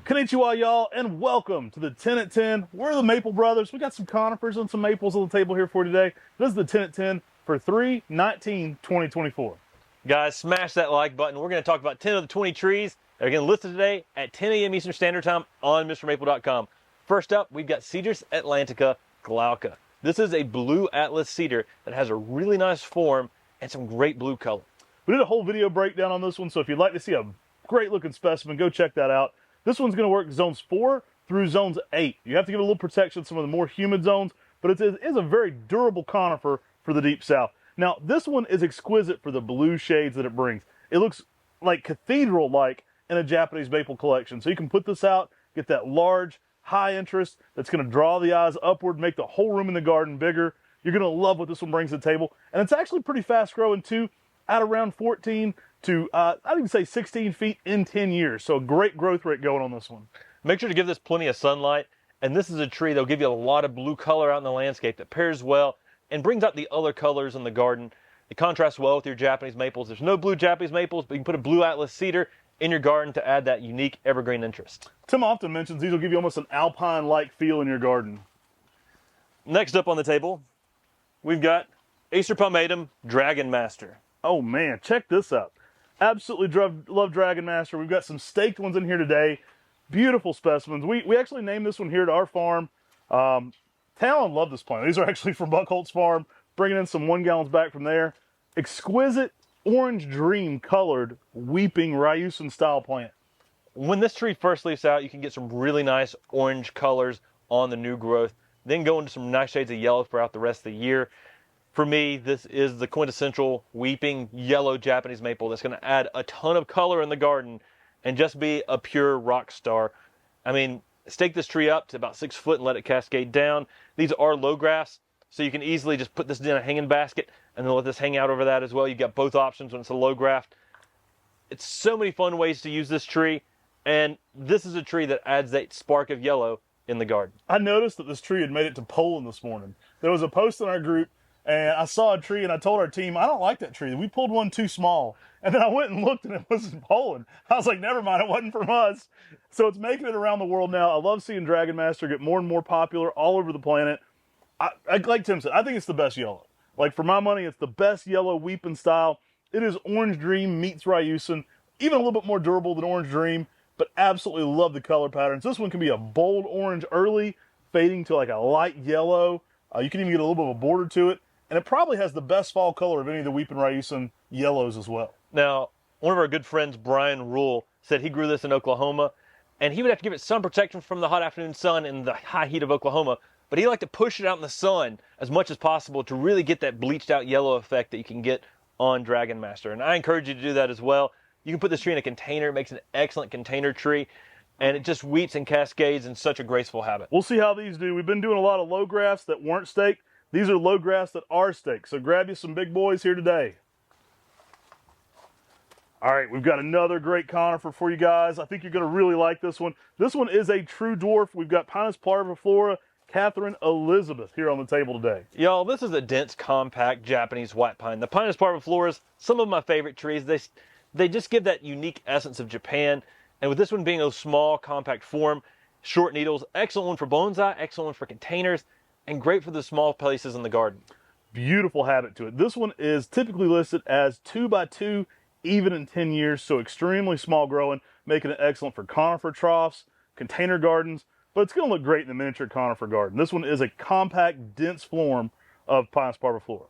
Konnichiwa, y'all, and welcome to the 10 at 10. We're the Maple Brothers. We got some conifers and some maples on the table here for today. This is the 10 at 10 for 3/19/2024. Guys, smash that like button. We're going to talk about 10 of the 20 trees that are going to list today at 10 a.m. Eastern Standard Time on MrMaple.com. First up, we've got Cedar Atlantica glauca. This is a blue atlas cedar that has a really nice form and some great blue color. We did a whole video breakdown on this one, so if you'd like to see a great looking specimen, go check that out. This one's going to work zones 4 through zones 8. You have to give it a little protection in some of the more humid zones, but it is a very durable conifer for the Deep South. Now, this one is exquisite for the blue shades that it brings. It looks like cathedral-like in a Japanese maple collection. So you can put this out, get that large, high interest that's going to draw the eyes upward, make the whole room in the garden bigger. You're going to love what this one brings to the table. And it's actually pretty fast growing too, at around 14 to, I'd even say 16 feet in 10 years. So a great growth rate going on this one. Make sure to give this plenty of sunlight. And this is a tree that'll give you a lot of blue color out in the landscape that pairs well and brings out the other colors in the garden. It contrasts well with your Japanese maples. There's no blue Japanese maples, but you can put a blue atlas cedar in your garden to add that unique evergreen interest. Tim often mentions these will give you almost an alpine-like feel in your garden. Next up on the table, we've got Acer Pomatum Dragon Master. Oh man, check this out. Absolutely love Dragon Master. We've got some staked ones in here today. Beautiful specimens. We actually named this one here at our farm. Talon loved this plant. These are actually from Buckholt's farm. Bringing in some 1 gallons back from there. Exquisite orange dream colored weeping Ryusen style plant. When this tree first leaves out, you can get some really nice orange colors on the new growth. Then go into some nice shades of yellow throughout the rest of the year. For me, this is the quintessential weeping yellow Japanese maple that's going to add a ton of color in the garden and just be a pure rock star. I mean, stake this tree up to about 6 foot and let it cascade down. These are low grass, so you can easily just put this in a hanging basket and then let this hang out over that as well. You've got both options when it's a low graft. It's so many fun ways to use this tree, and this is a tree that adds that spark of yellow in the garden. I noticed that this tree had made it to Poland this morning. There was a post in our group, and I saw a tree, and I told our team, I don't like that tree. We pulled one too small. And then I went and looked, and it was in Poland. I was like, never mind, it wasn't from us. So it's making it around the world now. I love seeing Dragon Master get more and more popular all over the planet. Like Tim said, I think it's the best yellow. Like, for my money, it's the best yellow weeping style. It is Orange Dream meets Ryusen. Even a little bit more durable than Orange Dream, but absolutely love the color patterns. This one can be a bold orange early, fading to like a light yellow. You can even get a little bit of a border to it. And it probably has the best fall color of any of the Weeping Ryusen yellows as well. Now, one of our good friends, Brian Rule, said he grew this in Oklahoma, and he would have to give it sun protection from the hot afternoon sun and the high heat of Oklahoma, but he liked to push it out in the sun as much as possible to really get that bleached out yellow effect that you can get on Dragon Master. And I encourage you to do that as well. You can put this tree in a container. It makes an excellent container tree, and it just weeps and cascades in such a graceful habit. We'll see how these do. We've been doing a lot of low grafts that weren't staked. These are low grass that are staked. So grab you some big boys here today. All right, we've got another great conifer for you guys. I think you're going to really like this one. This one is a true dwarf. We've got Pinus Flora, Katherine Elizabeth here on the table today. Y'all, this is a dense, compact Japanese white pine. The Pinus parvifloras, some of my favorite trees. They just give that unique essence of Japan. And with this one being a small, compact form, short needles, excellent one for bonsai, excellent one for containers, and great for the small places in the garden. Beautiful habit to it. This one is typically listed as 2x2, even in 10 years, so extremely small growing, making it excellent for conifer troughs, container gardens, but it's going to look great in the miniature conifer garden. This one is a compact, dense form of Pinus parviflora.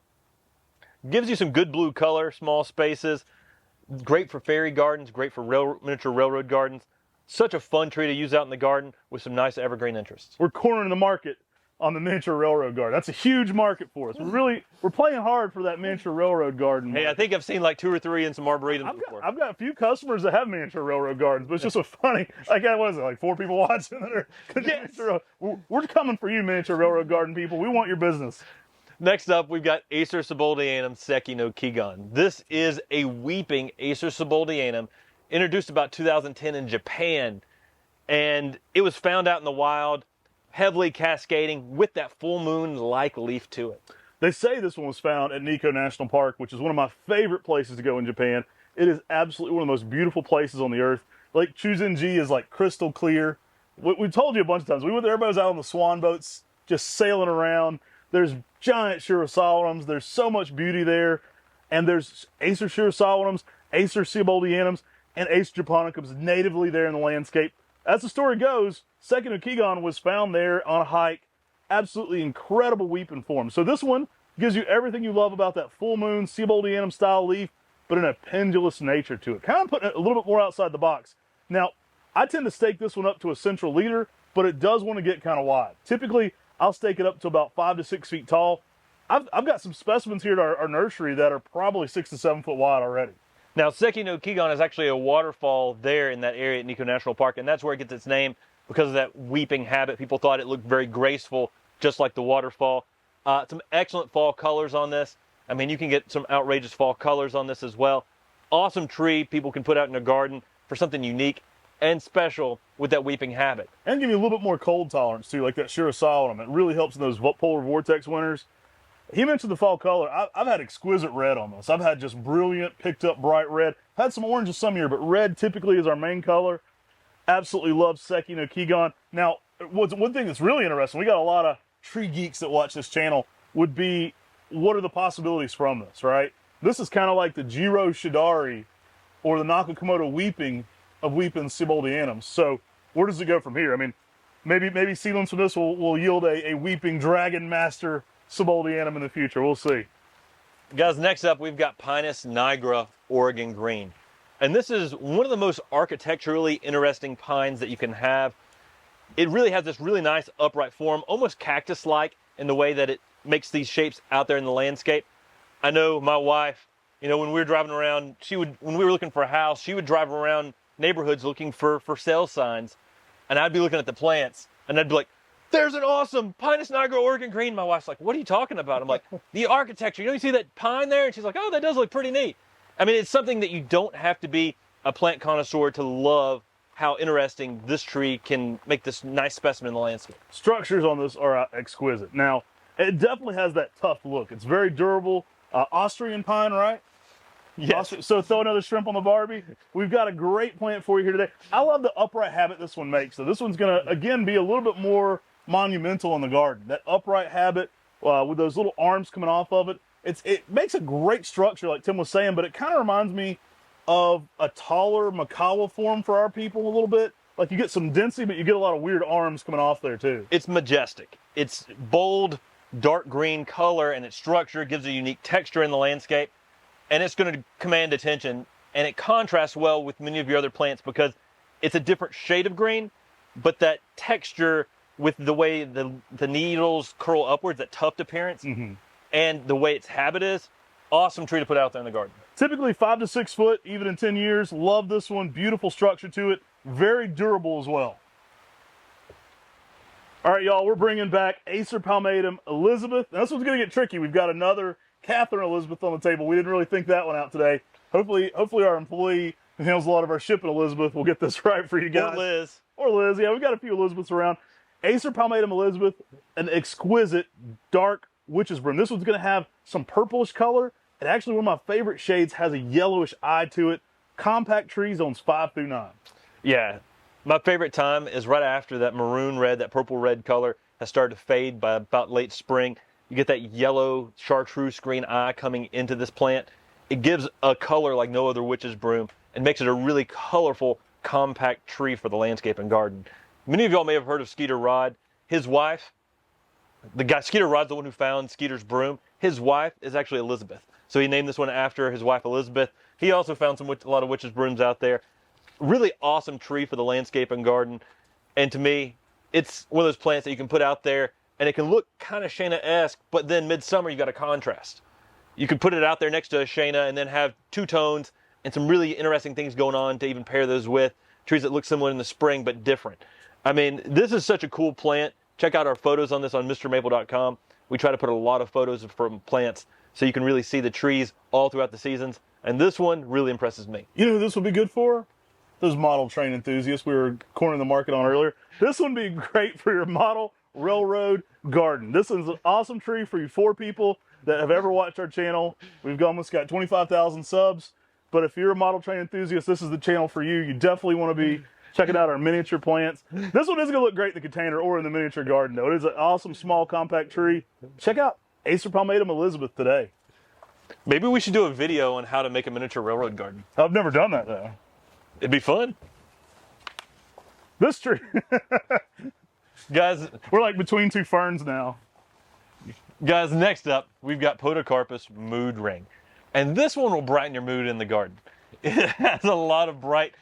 Gives you some good blue color, small spaces, great for fairy gardens, great for miniature railroad gardens. Such a fun tree to use out in the garden with some nice evergreen interests. We're cornering the market on the miniature railroad garden. That's a huge market for us. We're playing hard for that miniature railroad garden market. Hey, I think I've seen like 2 or 3 in some arboretums before. I've got a few customers that have miniature railroad gardens, but it's just so funny. Like, what is it, like 4 people watching it? Yes. We're coming for you, miniature railroad garden people. We want your business. Next up, we've got Acer Seboldianum Seki no Keon. This is a weeping Acer Seboldianum, introduced about 2010 in Japan, and it was found out in the wild, heavily cascading with that full moon-like leaf to it. They say this one was found at Nikko National Park, which is one of my favorite places to go in Japan. It is absolutely one of the most beautiful places on the earth. Lake Chuzenji is like crystal clear. We told you a bunch of times. We went there, everybody was out on the swan boats, just sailing around. There's giant Solums. There's so much beauty there. And there's Acer Solums, Acer Seaboldianums, and Acer japonicums natively there in the landscape. As the story goes, Second Keon was found there on a hike. Absolutely incredible weeping form. So this one gives you everything you love about that full moon Seaboldianum style leaf, but in a pendulous nature to it. Kind of putting it a little bit more outside the box. Now, I tend to stake this one up to a central leader, but it does want to get kind of wide. Typically, I'll stake it up to about 5 to 6 feet tall. I've got some specimens here at our nursery that are probably 6 to 7 foot wide already. Now, Seki no Kegon is actually a waterfall there in that area at Nico National Park, and that's where it gets its name because of that weeping habit. People thought it looked very graceful, just like the waterfall. Some excellent fall colors on this. I mean, you can get some outrageous fall colors on this as well. Awesome tree people can put out in their garden for something unique and special with that weeping habit. And give you a little bit more cold tolerance too, like that Solum. It really helps in those polar vortex winters. He mentioned the fall color. I've had exquisite red on this. I've had just brilliant, picked up bright red. Had some oranges some year, but red typically is our main color. Absolutely love Seki no Kegon. Now, one thing that's really interesting, we got a lot of tree geeks that watch this channel, would be what are the possibilities from this, right? This is kind of like the Jiro Shidari or the Nakakomoto weeping of weeping Seaboldianums. So where does it go from here? I mean, maybe seedlings from this will yield a weeping dragon master Seaboldianum in the future. We'll see. Guys, next up we've got Pinus Nigra Oregon Green. And this is one of the most architecturally interesting pines that you can have. It really has this really nice upright form, almost cactus-like in the way that it makes these shapes out there in the landscape. I know my wife, you know, when we were driving around, when we were looking for a house, she would drive around neighborhoods looking for sale signs, and I'd be looking at the plants, and I'd be like, there's an awesome Pinus Nigra Oregon Green. My wife's like, what are you talking about? I'm like, the architecture. You know, you see that pine there? And she's like, oh, that does look pretty neat. I mean, it's something that you don't have to be a plant connoisseur to love how interesting this tree can make this nice specimen in the landscape. Structures on this are exquisite. Now, it definitely has that tough look. It's very durable. Austrian pine, right? Yes. So throw another shrimp on the Barbie. We've got a great plant for you here today. I love the upright habit this one makes. So this one's going to, again, be a little bit more monumental in the garden. That upright habit with those little arms coming off of it. It makes a great structure, like Tim was saying, but it kind of reminds me of a taller Makawa form for our people a little bit. Like you get some density, but you get a lot of weird arms coming off there too. It's majestic. It's bold, dark green color, and its structure gives a unique texture in the landscape. And it's going to command attention, and it contrasts well with many of your other plants because it's a different shade of green, but that texture with the way the needles curl upwards, that tuft appearance, and the way its habit is, awesome tree to put out there in the garden. Typically 5 to 6 foot, even in 10 years. Love this one. Beautiful structure to it. Very durable as well. All right, y'all, we're bringing back Acer Pomatum Elizabeth. Now, this one's going to get tricky. We've got another Katherine Elizabeth on the table. We didn't really think that one out today. Hopefully our employee who handles a lot of our shipping, Elizabeth, will get this right for you guys. Or Liz. Yeah, we've got a few Elizabeths around. Acer Pomatum Elizabeth, an exquisite dark witch's broom. This one's going to have some purplish color. And actually, one of my favorite shades has a yellowish eye to it. Compact tree, zones 5 through 9. Yeah, my favorite time is right after that maroon red, that purple red color has started to fade by about late spring. You get that yellow chartreuse green eye coming into this plant. It gives a color like no other witch's broom and makes it a really colorful, compact tree for the landscape and garden. Many of y'all may have heard of Skeeter Rod. His wife, the guy, Skeeter Rod's the one who found Skeeter's broom. His wife is actually Elizabeth. So he named this one after his wife, Elizabeth. He also found a lot of witch's brooms out there. Really awesome tree for the landscape and garden. And to me, it's one of those plants that you can put out there and it can look kind of Shayna-esque, but then midsummer you got a contrast. You could put it out there next to a Shayna and then have two tones and some really interesting things going on to even pair those with. Trees that look similar in the spring but different. I mean, this is such a cool plant. Check out our photos on this on MrMaple.com. We try to put a lot of photos from plants so you can really see the trees all throughout the seasons. And this one really impresses me. You know who this would be good for? Those model train enthusiasts we were cornering the market on earlier. This one would be great for your model railroad garden. This is an awesome tree for you 4 people that have ever watched our channel. We've almost got 25,000 subs. but if you're a model train enthusiast, this is the channel for you. You definitely want to be checking out our miniature plants. This one is going to look great in the container or in the miniature garden, though. It is an awesome, small, compact tree. Check out Acer Pomatum Elizabeth today. Maybe we should do a video on how to make a miniature railroad garden. I've never done that, though. It'd be fun. This tree. Guys, we're like between two ferns now. Guys, next up, we've got Carpus Mood Ring. And this one will brighten your mood in the garden. It has a lot of bright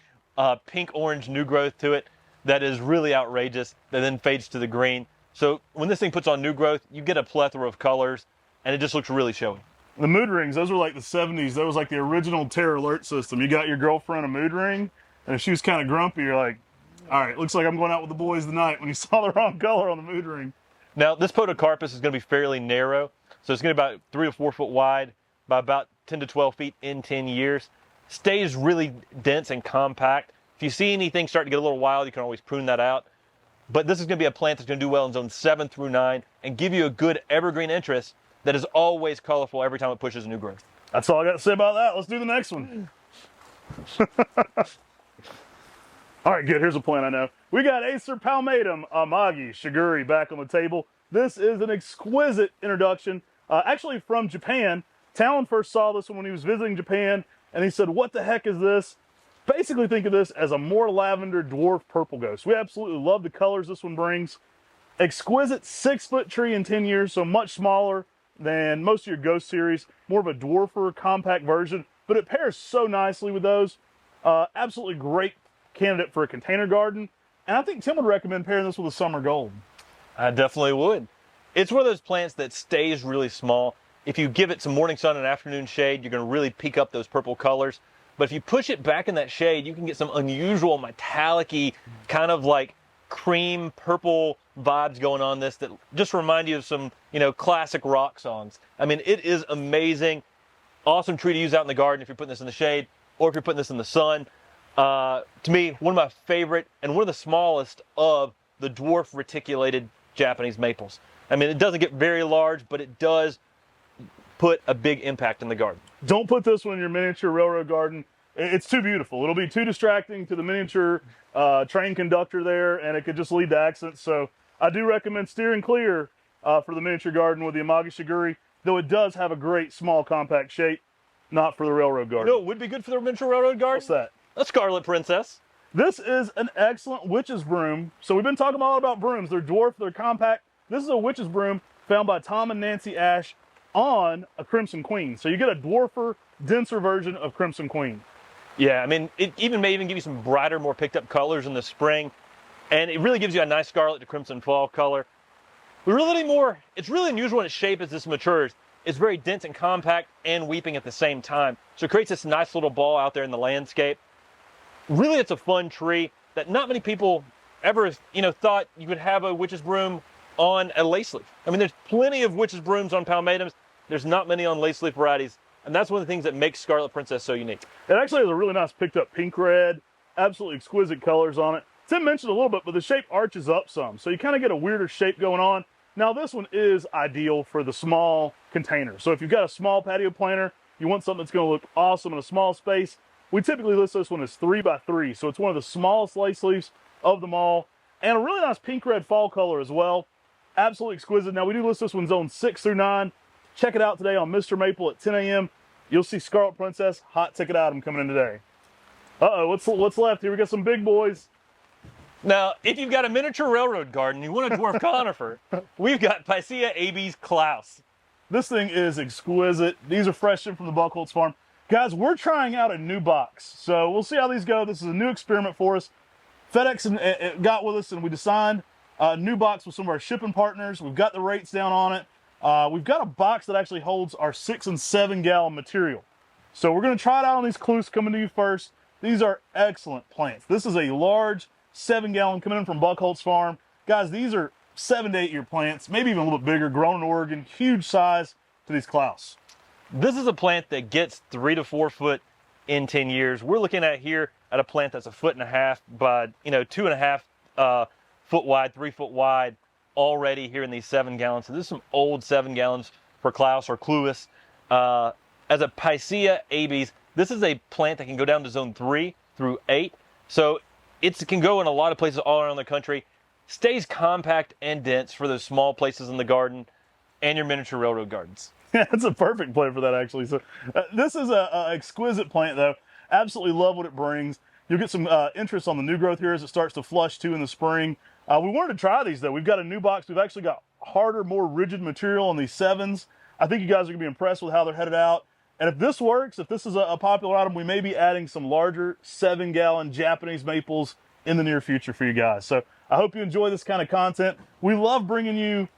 pink-orange new growth to it that is really outrageous, that then fades to the green. So when this thing puts on new growth, you get a plethora of colors, and it just looks really showy. The mood rings, those were like the 70s. That was like the original terror alert system. You got your girlfriend a mood ring, and if she was kind of grumpy, you're like, all right, looks like I'm going out with the boys tonight, when you saw the wrong color on the mood ring. Now, this Carpus is going to be fairly narrow, so it's going to be about 3 to 4 foot wide by about 10 to 12 feet in 10 years. Stays really dense and compact. If you see anything start to get a little wild, you can always prune that out. But this is going to be a plant that's going to do well in zones 7 through 9 and give you a good evergreen interest that is always colorful every time it pushes new growth. That's all I got to say about that. Let's do the next one. All right, good. Here's a plant I know. We got Acer Palmatum Amagi Shagui back on the table. This is an exquisite introduction, actually from Japan. Talon first saw this one when he was visiting Japan, and he said, what the heck is this? Basically think of this as a more lavender dwarf purple ghost. We absolutely love the colors this one brings. Exquisite 6-foot tree in 10 years, so much smaller than most of your ghost series. More of a dwarfer, compact version, but it pairs so nicely with those. Absolutely great candidate for a container garden. And I think Tim would recommend pairing this with a summer gold. I definitely would. It's one of those plants that stays really small. If you give it some morning sun and afternoon shade, you're going to really peak up those purple colors. But if you push it back in that shade, you can get some unusual metallic-y, kind of like cream purple vibes going on this that just remind you of some, classic rock songs. I mean, it is amazing. Awesome tree to use out in the garden if you're putting this in the shade or if you're putting this in the sun. To me, one of my favorite and one of the smallest of the dwarf reticulated Japanese maples. I mean, it doesn't get very large, but it does put a big impact in the garden. Don't put this one in your miniature railroad garden. It's too beautiful. It'll be too distracting to the miniature train conductor there, and it could just lead to accidents. So I do recommend steering clear for the miniature garden with the Amagi Shagui, though it does have a great small compact shape, not for the railroad garden. No, it would be good for the miniature railroad garden. What's that? A Scarlet Princess. This is an excellent witch's broom. So we've been talking a lot about brooms. They're dwarf, they're compact. This is a witch's broom found by Tom and Nancy Ash on a Crimson Queen. So you get a dwarfer, denser version of Crimson Queen. Yeah, I mean, it may even give you some brighter, more picked up colors in the spring. And it really gives you a nice scarlet to crimson fall color. But it's really unusual in its shape as this matures. It's very dense and compact and weeping at the same time. So it creates this nice little ball out there in the landscape. Really, it's a fun tree that not many people ever, thought you could have a witch's broom on a lace leaf. I mean, there's plenty of witch's brooms on palmatums. There's not many on lace leaf varieties. And that's one of the things that makes Scarlet Princess so unique. It actually has a really nice picked up pink red, absolutely exquisite colors on it. Tim mentioned a little bit, but the shape arches up some. So you kind of get a weirder shape going on. Now this one is ideal for the small container. So if you've got a small patio planter, you want something that's going to look awesome in a small space, we typically list this one as 3x3. So it's one of the smallest lace leaves of them all. And a really nice pink red fall color as well. Absolutely exquisite. Now we do list this one zone 6 through 9. Check it out today on Mr. Maple at 10 a.m. You'll see Scarlet Princess, hot ticket item coming in today. Uh-oh, what's left here? We got some big boys. Now, if you've got a miniature railroad garden, you want a dwarf conifer, we've got Piscia AB's Klaus. This thing is exquisite. These are fresh in from the Buckholz farm. Guys, we're trying out a new box, so we'll see how these go. This is a new experiment for us. FedEx got with us, and we designed a new box with some of our shipping partners. We've got the rates down on it. We've got a box that actually holds our 6 and 7 gallon material. So we're going to try it out on these Klus coming to you first. These are excellent plants. This is a large 7 gallon coming in from Buckholz farm. Guys, these are 7 to 8 year plants, maybe even a little bit bigger, grown in Oregon, huge size to these Klaus. This is a plant that gets 3 to 4 foot in 10 years. We're looking at here at a plant that's 1.5 feet by 2.5 foot wide, 3 foot wide already here in these 7 gallons. So this is some old 7 gallons for Klaus or Cluis. As a Piscia ABs, This is a plant that can go down to zone 3 through 8. So it can go in a lot of places all around the country. Stays compact and dense for those small places in the garden and your miniature railroad gardens. Yeah, it's a perfect plant for that, actually. So this is a exquisite plant, though. Absolutely love what it brings. You'll get some interest on the new growth here as it starts to flush, too, in the spring. We wanted to try these, though. We've got a new box. We've actually got harder, more rigid material on these 7s. I think you guys are going to be impressed with how they're headed out. And if this works, if this is a popular item, we may be adding some larger 7-gallon Japanese maples in the near future for you guys. So I hope you enjoy this kind of content. We love bringing you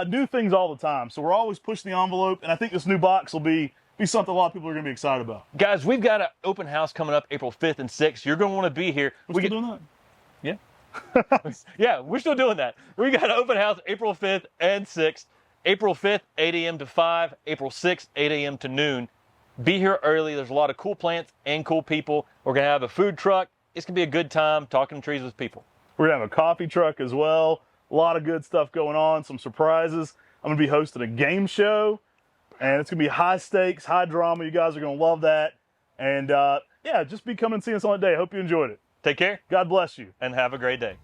new things all the time. So we're always pushing the envelope. And I think this new box will be something a lot of people are going to be excited about. Guys, we've got an open house coming up April 5th and 6th. You're going to want to be here. We're still doing that? Yeah. Yeah, we're still doing that. We got an open house April 5th and 6th. April 5th, 8 a.m. to 5. April 6th, 8 a.m. to noon. Be here early. There's a lot of cool plants and cool people. We're going to have a food truck. It's going to be a good time talking trees with people. We're going to have a coffee truck as well. A lot of good stuff going on, some surprises. I'm going to be hosting a game show, and it's going to be high stakes, high drama. You guys are going to love that. And yeah, just be coming and see us on that day. I hope you enjoyed it. Take care. God bless you. And have a great day.